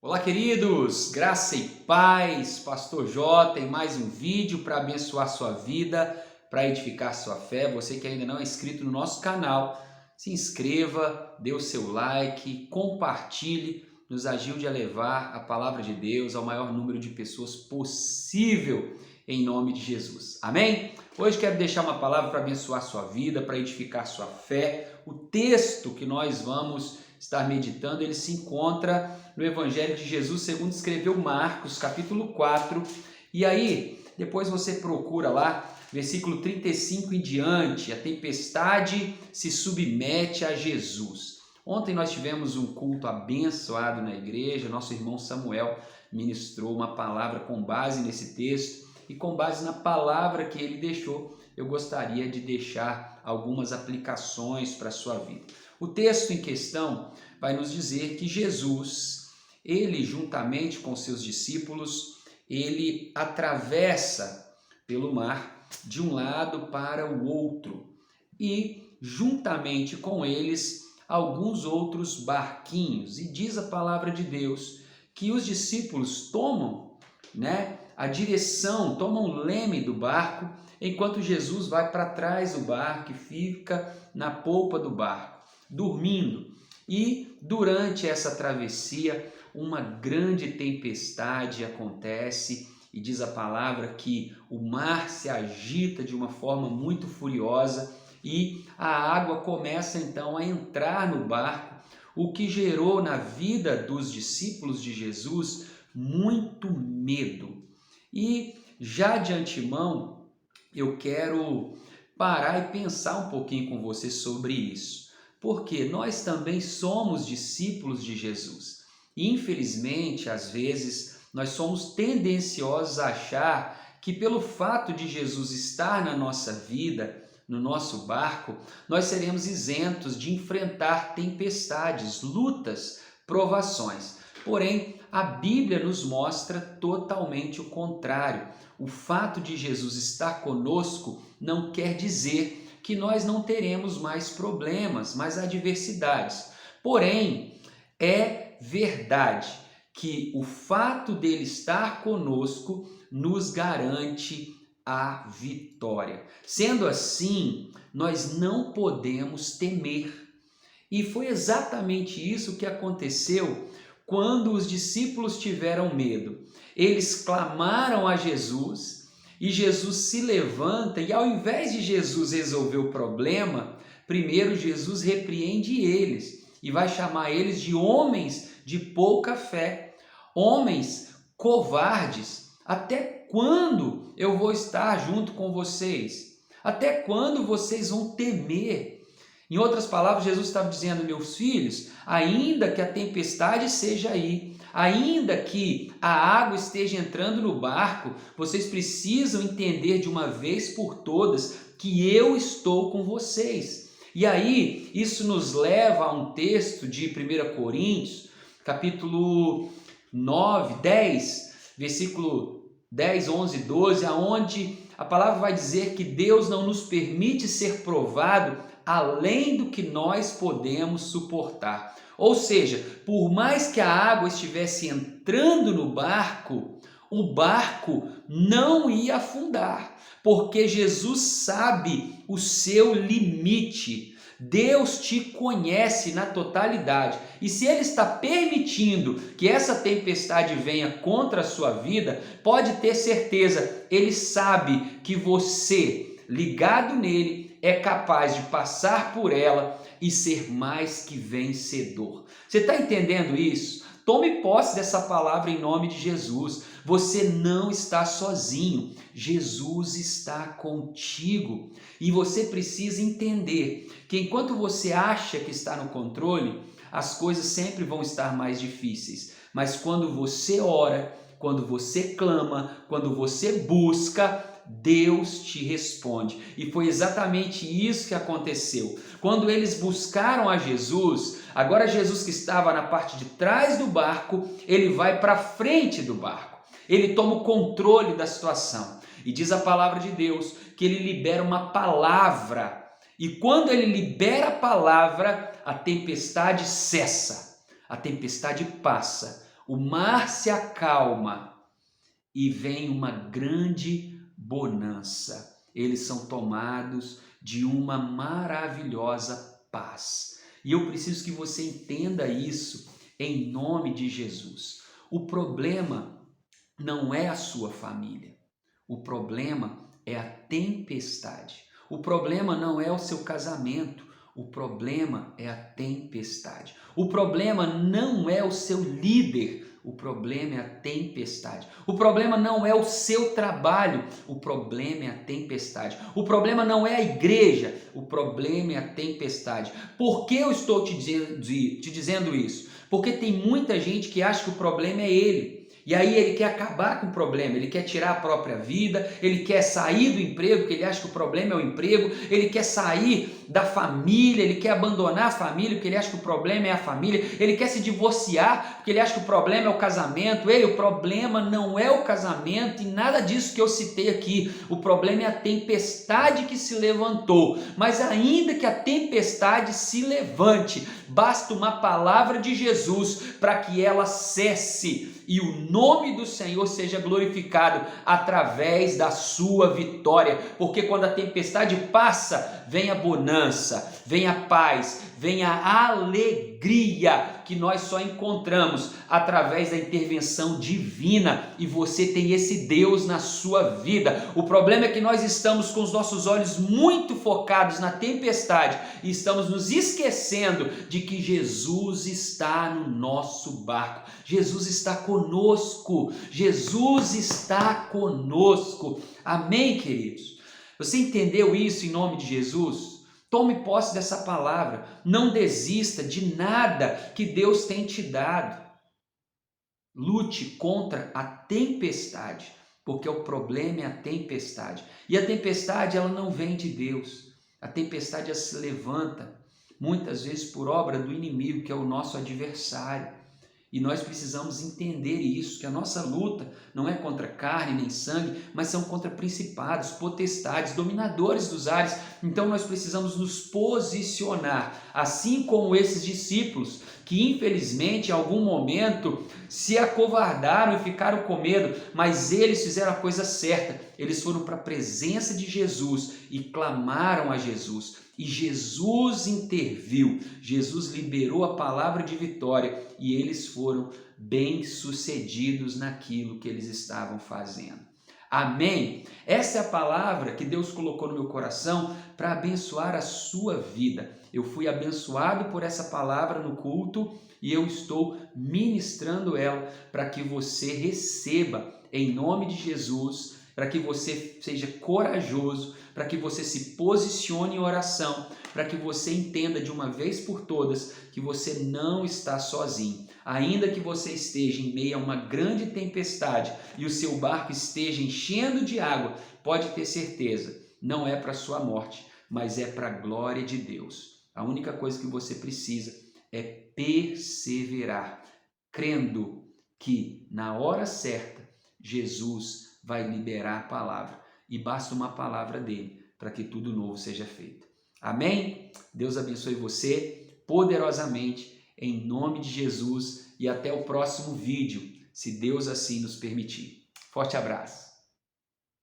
Olá, queridos, graça e paz, Pastor Jota em mais um vídeo para abençoar sua vida, para edificar sua fé. Você que ainda não é inscrito no nosso canal, se inscreva, dê o seu like, compartilhe, nos ajude a levar a palavra de Deus ao maior número de pessoas possível, em nome de Jesus. Amém? Hoje quero deixar uma palavra para abençoar sua vida, para edificar sua fé. O texto que nós vamos estar meditando, ele se encontra no Evangelho de Jesus, segundo escreveu Marcos, capítulo 4. E aí, depois você procura lá, versículo 35 em diante, a tempestade se submete a Jesus. Ontem nós tivemos um culto abençoado na igreja, nosso irmão Samuel ministrou uma palavra com base nesse texto, e com base na palavra que ele deixou, eu gostaria de deixar algumas aplicações para a sua vida. O texto em questão vai nos dizer que Jesus, ele juntamente com seus discípulos, ele atravessa pelo mar de um lado para o outro e juntamente com eles alguns outros barquinhos. E diz a palavra de Deus que os discípulos tomam, a direção, tomam o leme do barco, enquanto Jesus vai para trás do barco e fica na polpa do barco, dormindo. E durante essa travessia, uma grande tempestade acontece e diz a palavra que o mar se agita de uma forma muito furiosa e a água começa então a entrar no barco, o que gerou na vida dos discípulos de Jesus muito medo. E já de antemão, eu quero parar e pensar um pouquinho com você sobre isso, porque nós também somos discípulos de Jesus. E, infelizmente, às vezes, nós somos tendenciosos a achar que pelo fato de Jesus estar na nossa vida, no nosso barco, nós seremos isentos de enfrentar tempestades, lutas, provações. Porém, a Bíblia nos mostra totalmente o contrário. O fato de Jesus estar conosco não quer dizer que nós não teremos mais problemas, mais adversidades. Porém, é verdade que o fato dele estar conosco nos garante a vitória. Sendo assim, nós não podemos temer. E foi exatamente isso que aconteceu quando os discípulos tiveram medo. Eles clamaram a Jesus e Jesus se levanta e, ao invés de Jesus resolver o problema, primeiro Jesus repreende eles e vai chamar eles de homens de pouca fé, homens covardes. Até quando eu vou estar junto com vocês? Até quando vocês vão temer? Em outras palavras, Jesus estava dizendo: meus filhos, ainda que a tempestade seja aí, ainda que a água esteja entrando no barco, vocês precisam entender de uma vez por todas que eu estou com vocês. E aí, isso nos leva a um texto de 1 Coríntios, capítulo 9, 10, versículo 10, 11, 12, aonde a palavra vai dizer que Deus não nos permite ser provado além do que nós podemos suportar. Ou seja, por mais que a água estivesse entrando no barco, o barco não ia afundar, porque Jesus sabe o seu limite. Deus te conhece na totalidade, e se Ele está permitindo que essa tempestade venha contra a sua vida, pode ter certeza, Ele sabe que você, ligado nele, é capaz de passar por ela e ser mais que vencedor. Você está entendendo isso? Tome posse dessa palavra em nome de Jesus. Você não está sozinho. Jesus está contigo. E você precisa entender que enquanto você acha que está no controle, as coisas sempre vão estar mais difíceis. Mas quando você ora, quando você clama, quando você busca, Deus te responde. E foi exatamente isso que aconteceu. Quando eles buscaram a Jesus, agora Jesus que estava na parte de trás do barco, ele vai para frente do barco. Ele toma o controle da situação. E diz a palavra de Deus que ele libera uma palavra. E quando ele libera a palavra, a tempestade cessa. A tempestade passa. o mar se acalma e vem uma grande bonança. Eles são tomados de uma maravilhosa paz. E eu preciso que você entenda isso em nome de Jesus. O problema não é a sua família. O problema é a tempestade. O problema não é o seu casamento. O problema é a tempestade. O problema não é o seu líder. O problema é a tempestade. O problema não é o seu trabalho. O problema é a tempestade. O problema não é a igreja. O problema é a tempestade. Por que eu estou te dizendo isso? Porque tem muita gente que acha que o problema é ele. E aí ele quer acabar com o problema, ele quer tirar a própria vida, ele quer sair do emprego, porque ele acha que o problema é o emprego, ele quer sair da família, ele quer abandonar a família, porque ele acha que o problema é a família, ele quer se divorciar, porque ele acha que o problema é o casamento. Ei, o problema não é o casamento e nada disso que eu citei aqui. O problema é a tempestade que se levantou. Mas ainda que a tempestade se levante, basta uma palavra de Jesus para que ela cesse e o nome do Senhor seja glorificado através da sua vitória, porque quando a tempestade passa, vem a bonança, vem a paz, vem a alegria que nós só encontramos através da intervenção divina, e você tem esse Deus na sua vida. O problema é que nós estamos com os nossos olhos muito focados na tempestade e estamos nos esquecendo de que Jesus está no nosso barco. Jesus está conosco. Jesus está conosco. Amém, queridos? Você entendeu isso em nome de Jesus? Tome posse dessa palavra. Não desista de nada que Deus tem te dado. Lute contra a tempestade, porque o problema é a tempestade. E a tempestade, ela não vem de Deus. A tempestade, ela se levanta muitas vezes por obra do inimigo, que é o nosso adversário. E nós precisamos entender isso, que a nossa luta não é contra carne nem sangue, mas são contra principados, potestades, dominadores dos ares. Então nós precisamos nos posicionar, assim como esses discípulos, que infelizmente em algum momento se acovardaram e ficaram com medo, mas eles fizeram a coisa certa. Eles foram para a presença de Jesus e clamaram a Jesus. E Jesus interviu, Jesus liberou a palavra de vitória e eles foram bem-sucedidos naquilo que eles estavam fazendo. Amém? Essa é a palavra que Deus colocou no meu coração para abençoar a sua vida. Eu fui abençoado por essa palavra no culto e eu estou ministrando ela para que você receba em nome de Jesus, para que você seja corajoso, para que você se posicione em oração, para que você entenda de uma vez por todas que você não está sozinho. Ainda que você esteja em meio a uma grande tempestade e o seu barco esteja enchendo de água, pode ter certeza, não é para a sua morte, mas é para a glória de Deus. A única coisa que você precisa é perseverar, crendo que na hora certa Jesus vai liberar a palavra e basta uma palavra dele para que tudo novo seja feito. Amém? Deus abençoe você poderosamente em nome de Jesus e até o próximo vídeo, se Deus assim nos permitir. Forte abraço.